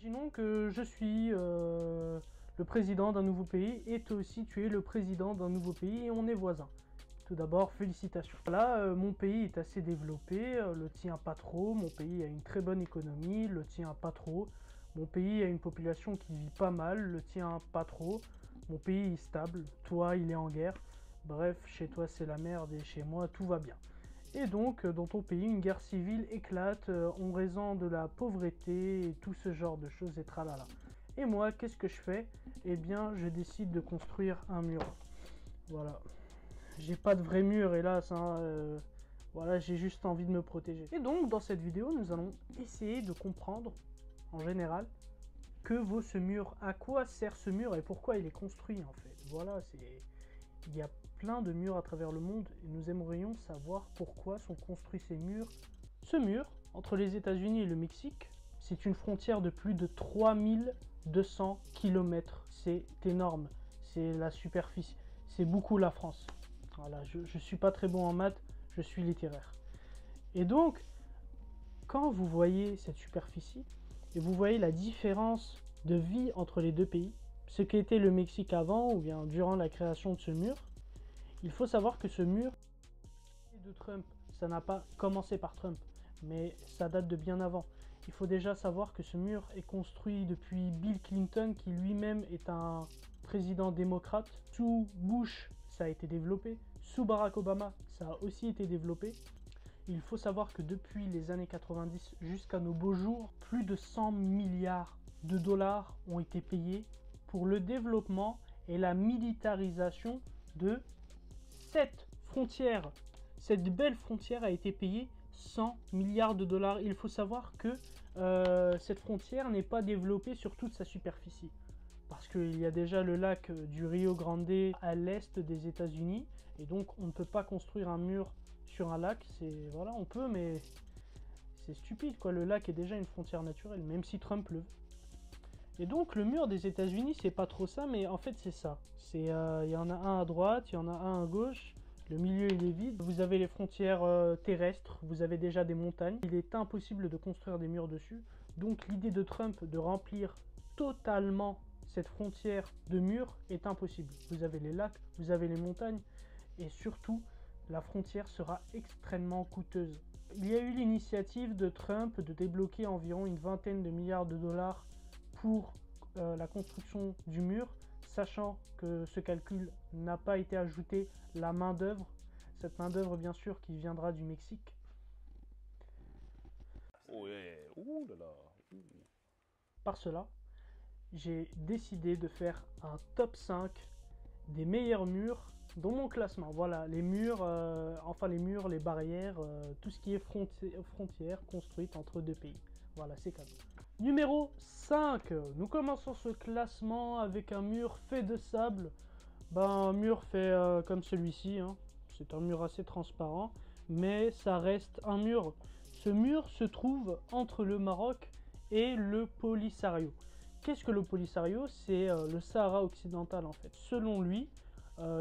Imaginons que je suis le président d'un nouveau pays et toi aussi tu es le président d'un nouveau pays et on est voisins. Tout d'abord, félicitations. Là, mon pays est assez développé, le tien pas trop, mon pays a une très bonne économie, le tien pas trop. Mon pays a une population qui vit pas mal, le tien pas trop. Mon pays est stable, toi il est en guerre. Bref, chez toi c'est la merde et chez moi tout va bien. Et donc, dans ton pays, une guerre civile éclate en raison de la pauvreté et tout ce genre de choses et tralala. Et moi, qu'est-ce que je fais? Eh bien, je décide de construire un mur. Voilà. J'ai pas de vrai mur, hélas, hein, voilà, j'ai juste envie de me protéger. Et donc, dans cette vidéo, nous allons essayer de comprendre, en général, que vaut ce mur, à quoi sert ce mur et pourquoi il est construit, en fait. Voilà, il y a plein de murs à travers le monde et nous aimerions savoir pourquoi sont construits ces murs. Ce mur, entre les États-Unis et le Mexique, c'est une frontière de plus de 3200 km. C'est énorme, c'est la superficie, c'est beaucoup la France. Voilà, je suis pas très bon en maths, je suis littéraire. Et donc, quand vous voyez cette superficie, et vous voyez la différence de vie entre les deux pays, ce qu'était le Mexique avant ou bien durant la création de ce mur, il faut savoir que ce mur de Trump, ça n'a pas commencé par Trump, mais ça date de bien avant. Il faut déjà savoir que ce mur est construit depuis Bill Clinton, qui lui-même est un président démocrate. Sous Bush, ça a été développé. Sous Barack Obama, ça a aussi été développé. Il faut savoir que depuis les années 90 jusqu'à nos beaux jours, plus de 100 milliards de dollars ont été payés pour le développement et la militarisation de cette frontière. Cette belle frontière a été payée 100 milliards de dollars. Il faut savoir que cette frontière n'est pas développée sur toute sa superficie. Parce qu'il y a déjà le lac du Rio Grande à l'est des États-Unis. Et donc on ne peut pas construire un mur sur un lac. Voilà, on peut, mais c'est stupide, quoi. Le lac est déjà une frontière naturelle, même si Trump le veut. Et donc le mur des États-Unis, c'est pas trop ça, mais en fait c'est ça. Il y en a un à droite, il y en a un à gauche. Le milieu il est vide. Vous avez les frontières terrestres, vous avez déjà des montagnes. Il est impossible de construire des murs dessus. Donc l'idée de Trump de remplir totalement cette frontière de murs est impossible. Vous avez les lacs, vous avez les montagnes et surtout la frontière sera extrêmement coûteuse. Il y a eu l'initiative de Trump de débloquer environ une vingtaine de milliards de dollars pour la construction du mur, sachant que ce calcul n'a pas été ajouté la main d'œuvre, cette main d'œuvre bien sûr qui viendra du Mexique. Ouais, ouh là là. Par cela, j'ai décidé de faire un top 5 des meilleurs murs dans mon classement. Voilà, les murs, enfin les murs, les barrières, tout ce qui est frontière construite entre deux pays. Voilà, c'est cadeau. Numéro 5, nous commençons ce classement avec un mur fait de sable. Un mur fait comme celui-ci, hein. C'est un mur assez transparent, mais ça reste un mur. Ce mur se trouve entre le Maroc et le Polisario. Qu'est-ce que le Polisario? C'est le Sahara occidental en fait. Selon lui,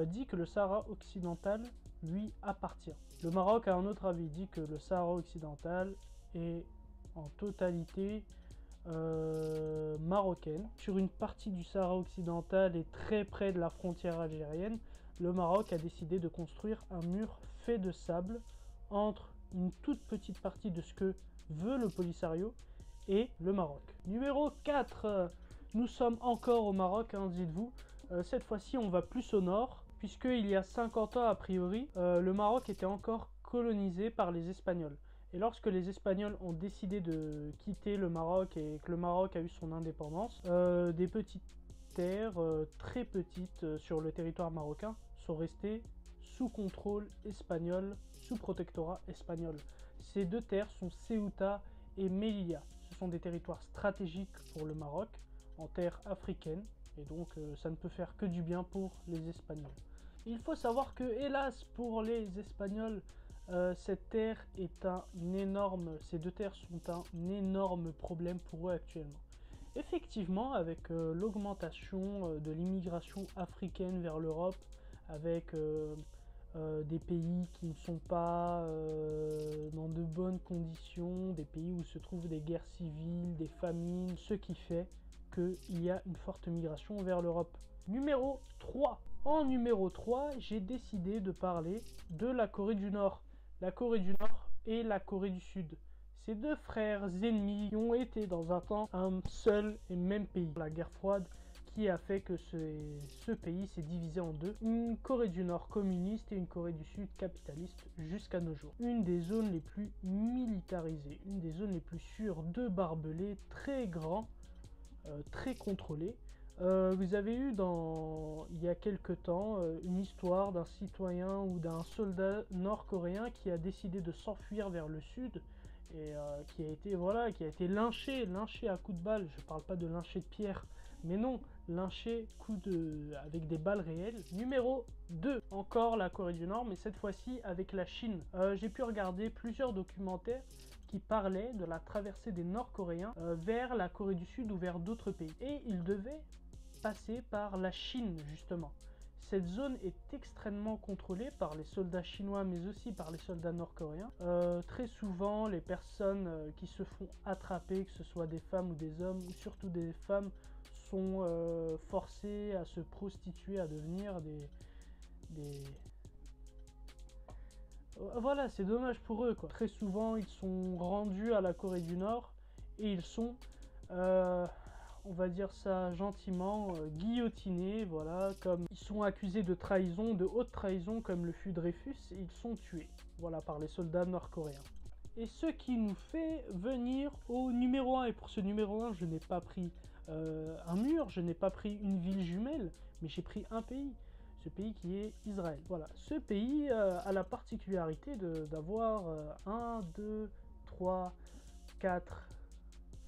dit que le Sahara occidental lui appartient. Le Maroc a un autre avis, dit que le Sahara occidental est en totalité marocaine. Sur une partie du Sahara occidental et très près de la frontière algérienne, le Maroc a décidé de construire un mur fait de sable entre une toute petite partie de ce que veut le Polisario et le Maroc. Numéro 4, nous sommes encore au Maroc, hein, dites-vous. Cette fois-ci, on va plus au nord, puisqu'il y a 50 ans a priori, le Maroc était encore colonisé par les Espagnols. Et lorsque les Espagnols ont décidé de quitter le Maroc et que le Maroc a eu son indépendance, des petites terres très petites sur le territoire marocain sont restées sous contrôle espagnol, sous protectorat espagnol. Ces deux terres sont Ceuta et Melilla. Ce sont des territoires stratégiques pour le Maroc, en terre africaine, et donc ça ne peut faire que du bien pour les Espagnols. Il faut savoir que, hélas, pour les Espagnols, cette terre est ces deux terres sont un énorme problème pour eux actuellement. Effectivement, avec l'augmentation de l'immigration africaine vers l'Europe, avec des pays qui ne sont pas dans de bonnes conditions, des pays où se trouvent des guerres civiles, des famines, ce qui fait qu'il y a une forte migration vers l'Europe. Numéro 3. En numéro 3, j'ai décidé de parler de la Corée du Nord. La Corée du Nord et la Corée du Sud. Ces deux frères ennemis qui ont été dans un temps un seul et même pays. La guerre froide qui a fait que ce pays s'est divisé en deux. Une Corée du Nord communiste et une Corée du Sud capitaliste jusqu'à nos jours. Une des zones les plus militarisées, une des zones les plus sûres de barbelés, très grands, très contrôlés. Vous avez eu il y a quelque temps une histoire d'un citoyen ou d'un soldat nord-coréen qui a décidé de s'enfuir vers le sud et qui a été lynché à coups de balle. Je parle pas de lynché de pierre, mais non, lynché avec des balles réelles. Numéro 2, encore la Corée du Nord, mais cette fois-ci avec la Chine. J'ai pu regarder plusieurs documentaires qui parlaient de la traversée des Nord-Coréens vers la Corée du Sud ou vers d'autres pays. Et ils devaient passer par la Chine, justement. Cette zone est extrêmement contrôlée par les soldats chinois, mais aussi par les soldats nord-coréens. Très souvent, les personnes qui se font attraper, que ce soit des femmes ou des hommes, ou surtout des femmes, sont forcées à se prostituer, à devenir Voilà, c'est dommage pour eux, quoi. Très souvent, ils sont rendus à la Corée du Nord et ils sont on va dire ça gentiment, guillotinés, voilà, comme ils sont accusés de trahison, de haute trahison, comme le fut Dreyfus, et ils sont tués, voilà, par les soldats nord-coréens. Et ce qui nous fait venir au numéro 1, et pour ce numéro 1, je n'ai pas pris un mur, je n'ai pas pris une ville jumelle, mais j'ai pris un pays, ce pays qui est Israël. Voilà, ce pays a la particularité d'avoir 1, 2, 3, 4,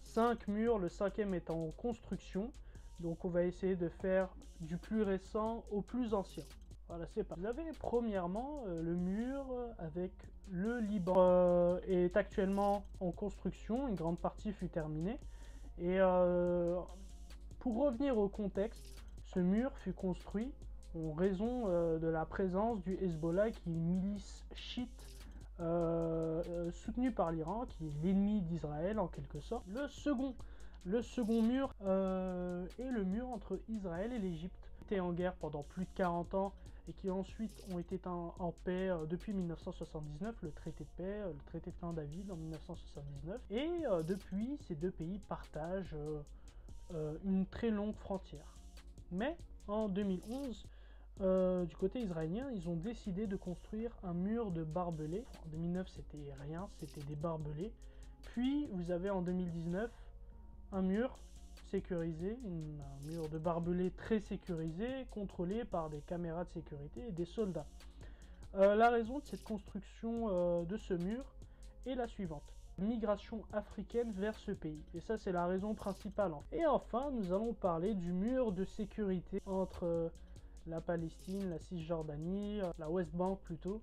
5 murs, le cinquième est en construction. Donc on va essayer de faire du plus récent au plus ancien. Voilà, c'est pas. Vous avez premièrement le mur avec le Liban est actuellement en construction, une grande partie fut terminée. Et pour revenir au contexte, ce mur fut construit en raison de la présence du Hezbollah, qui est une milice chiite soutenu par l'Iran, qui est l'ennemi d'Israël en quelque sorte. Le second mur est le mur entre Israël et l'Égypte, qui était en guerre pendant plus de 40 ans et qui ensuite ont été en paix depuis 1979, le traité de paix, le traité de Camp David en 1979. Et depuis, ces deux pays partagent une très longue frontière. Mais en 2011, du côté israélien, ils ont décidé de construire un mur de barbelés. En 2009, c'était rien, c'était des barbelés. Puis, vous avez en 2019 un mur sécurisé, un mur de barbelés très sécurisé, contrôlé par des caméras de sécurité et des soldats. La raison de cette construction de ce mur est la suivante. Migration africaine vers ce pays. Et ça, c'est la raison principale. Et enfin, nous allons parler du mur de sécurité entre la Palestine, la Cisjordanie, la West Bank plutôt.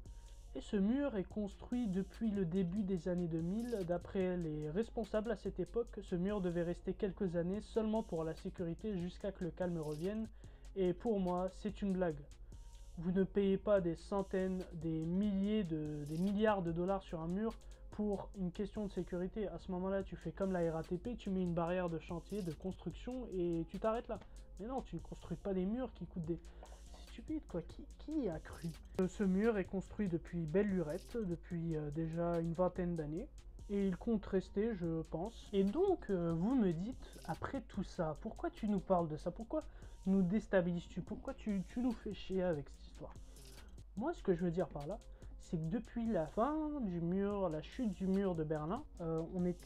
Et ce mur est construit depuis le début des années 2000. D'après les responsables à cette époque, ce mur devait rester quelques années seulement pour la sécurité jusqu'à que le calme revienne. Et pour moi, c'est une blague. Vous ne payez pas des centaines, des milliards de dollars sur un mur pour une question de sécurité. À ce moment-là, tu fais comme la RATP, tu mets une barrière de chantier, de construction et tu t'arrêtes là. Mais non, tu ne construis pas des murs qui coûtent des... C'est stupide, quoi. Qui a cru? Ce mur est construit depuis belle lurette, depuis déjà une vingtaine d'années. Et il compte rester, je pense. Et donc, vous me dites, après tout ça, pourquoi tu nous parles de ça? Pourquoi nous déstabilises-tu? Pourquoi tu nous fais chier avec cette histoire? Moi, ce que je veux dire par là, c'est que depuis la fin du mur, la chute du mur de Berlin,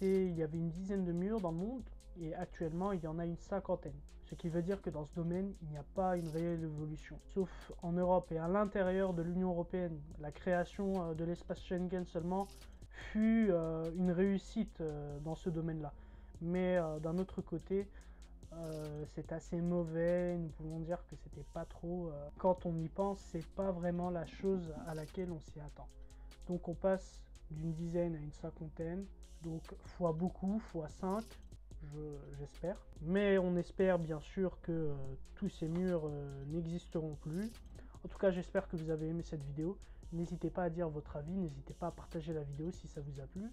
il y avait une dizaine de murs dans le monde, et actuellement, il y en a une cinquantaine. Ce qui veut dire que dans ce domaine, il n'y a pas une réelle évolution. Sauf en Europe et à l'intérieur de l'Union européenne, la création de l'espace Schengen seulement fut une réussite dans ce domaine-là. Mais d'un autre côté, c'est assez mauvais, nous pouvons dire que c'était pas trop... quand on y pense, c'est pas vraiment la chose à laquelle on s'y attend. Donc on passe d'une dizaine à une cinquantaine, donc fois beaucoup, fois 5, j'espère. Mais on espère bien sûr que tous ces murs n'existeront plus. En tout cas, j'espère que vous avez aimé cette vidéo. N'hésitez pas à dire votre avis, n'hésitez pas à partager la vidéo si ça vous a plu.